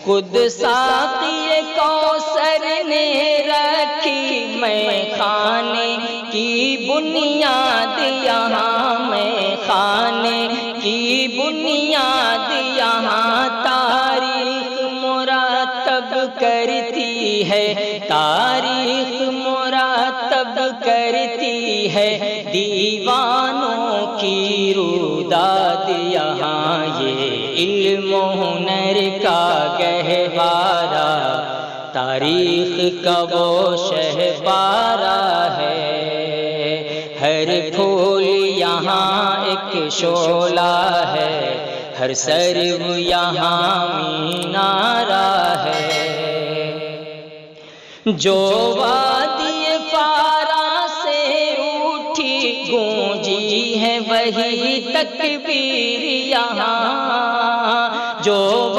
خود ساقی کوثر نے رکھی میں خانے کی بنیاد یہاں، میں خانے کی بنیاد یہاں، تاریخ مرتب کرتی ہے، تاریخ مرتب کرتی ہے، دیوانوں کی روداد یہاں، یہ علم و ہنر کا گہوارہ، تاریخ کا وہ شہپارہ ہے۔ ہر پھول یہاں ایک شعلہ ہے، ہر سرو یہاں مینارہ ہے۔ جو وادی فارا سے اٹھی گونجی ہے وہی تکبیر یہاں، جو